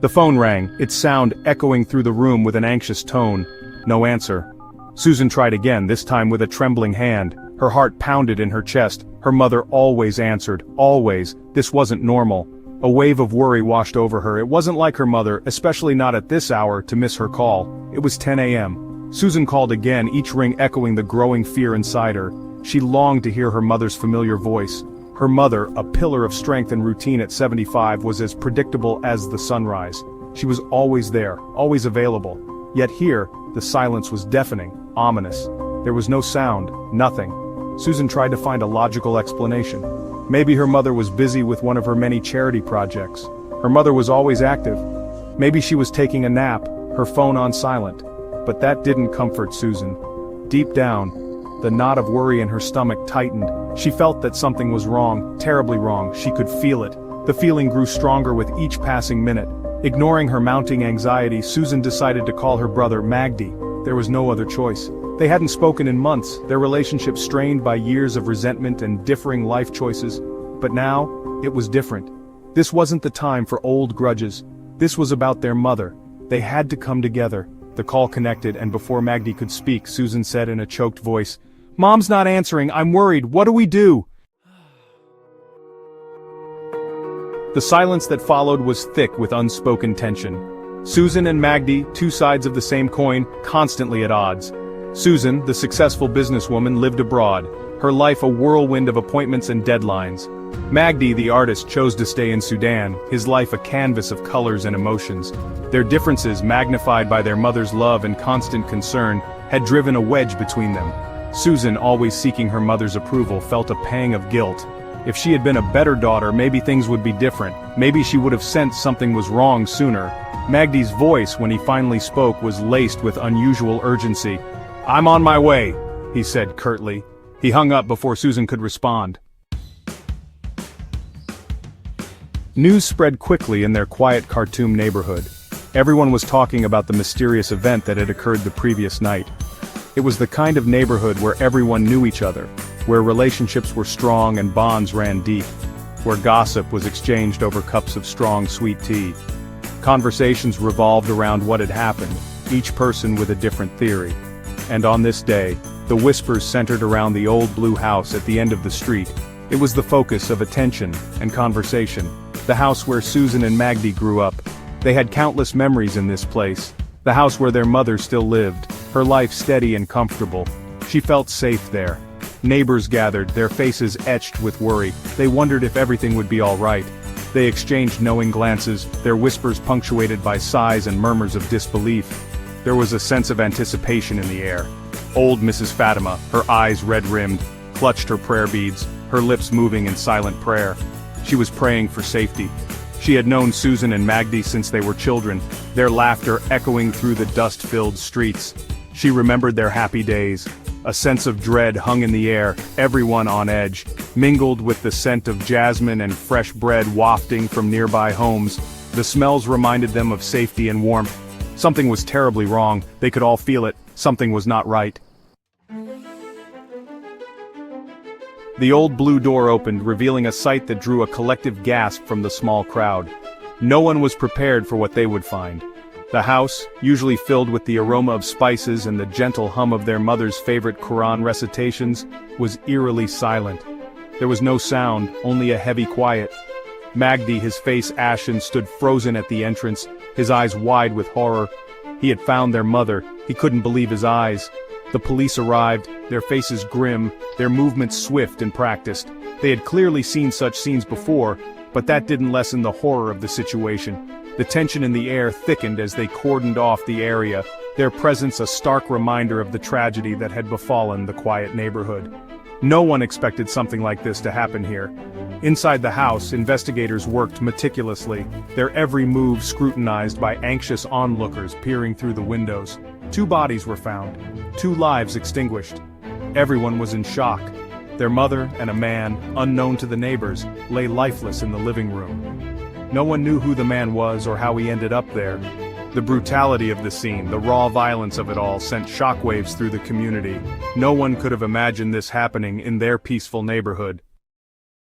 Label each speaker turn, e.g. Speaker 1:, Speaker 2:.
Speaker 1: The phone rang, its sound echoing through the room with an anxious tone. No answer. Susan tried again, this time with a trembling hand. Her heart pounded in her chest. Her mother always answered, always. This wasn't normal. A wave of worry washed over her. It wasn't like her mother, especially not at this hour, to miss her call. It was 10 a.m. Susan called again, each ring echoing the growing fear inside her. She longed to hear her mother's familiar voice. Her mother, a pillar of strength and routine at 75, was as predictable as the sunrise. She was always there, always available. Yet here, the silence was deafening, ominous. There was no sound, nothing. Susan tried to find a logical explanation. Maybe her mother was busy with one of her many charity projects. Her mother was always active. Maybe she was taking a nap, her phone on silent. But that didn't comfort Susan. Deep down, the knot of worry in her stomach tightened. She felt that something was wrong, terribly wrong. She could feel it. The feeling grew stronger with each passing minute. Ignoring her mounting anxiety, Susan decided to call her brother Magdi. There was no other choice. They hadn't spoken in months, their relationship strained by years of resentment and differing life choices. But now, it was different. This wasn't the time for old grudges. This was about their mother. They had to come together. The call connected, and before Magdi could speak, Susan said in a choked voice, "Mom's not answering, I'm worried, what do we do?" The silence that followed was thick with unspoken tension. Susan and Magdi, two sides of the same coin, constantly at odds. Susan, the successful businesswoman, lived abroad, her life a whirlwind of appointments and deadlines. Magdi, the artist, chose to stay in Sudan, his life a canvas of colors and emotions. Their differences, magnified by their mother's love and constant concern, had driven a wedge between them. Susan, always seeking her mother's approval, felt a pang of guilt. If she had been a better daughter, maybe things would be different. Maybe she would have sensed something was wrong sooner. Magdi's voice, when he finally spoke, was laced with unusual urgency. "I'm on my way," he said curtly. He hung up before Susan could respond. News spread quickly in their quiet Khartoum neighborhood. Everyone was talking about the mysterious event that had occurred the previous night. It was the kind of neighborhood where everyone knew each other, where relationships were strong and bonds ran deep, where gossip was exchanged over cups of strong sweet tea. Conversations revolved around what had happened, each person with a different theory. And on this day, the whispers centered around the old blue house at the end of the street. It was the focus of attention and conversation. The house where Susan and Magdi grew up. They had countless memories in this place. The house where their mother still lived, her life steady and comfortable. She felt safe there. Neighbors gathered, their faces etched with worry. They wondered if everything would be all right. They exchanged knowing glances, their whispers punctuated by sighs and murmurs of disbelief. There was a sense of anticipation in the air. Old Mrs. Fatima, her eyes red-rimmed, clutched her prayer beads, her lips moving in silent prayer. She was praying for safety. She had known Susan and Magdi since they were children, their laughter echoing through the dust-filled streets. She remembered their happy days. A sense of dread hung in the air, everyone on edge, mingled with the scent of jasmine and fresh bread wafting from nearby homes. The smells reminded them of safety and warmth. Something was terribly wrong, they could all feel it, something was not right. The old blue door opened, revealing a sight that drew a collective gasp from the small crowd. No one was prepared for what they would find. The house, usually filled with the aroma of spices and the gentle hum of their mother's favorite Quran recitations, was eerily silent. There was no sound, only a heavy quiet. Magdi, his face ashen, stood frozen at the entrance, his eyes wide with horror. He had found their mother, he couldn't believe his eyes. The police arrived, their faces grim, their movements swift and practiced. They had clearly seen such scenes before, but that didn't lessen the horror of the situation. The tension in the air thickened as they cordoned off the area, their presence a stark reminder of the tragedy that had befallen the quiet neighborhood. No one expected something like this to happen here. Inside the house, investigators worked meticulously, their every move scrutinized by anxious onlookers peering through the windows. 2 bodies were found, 2 lives extinguished. Everyone was in shock. Their mother and a man, unknown to the neighbors, lay lifeless in the living room. No one knew who the man was or how he ended up there. The brutality of the scene, the raw violence of it all, sent shockwaves through the community. No one could have imagined this happening in their peaceful neighborhood.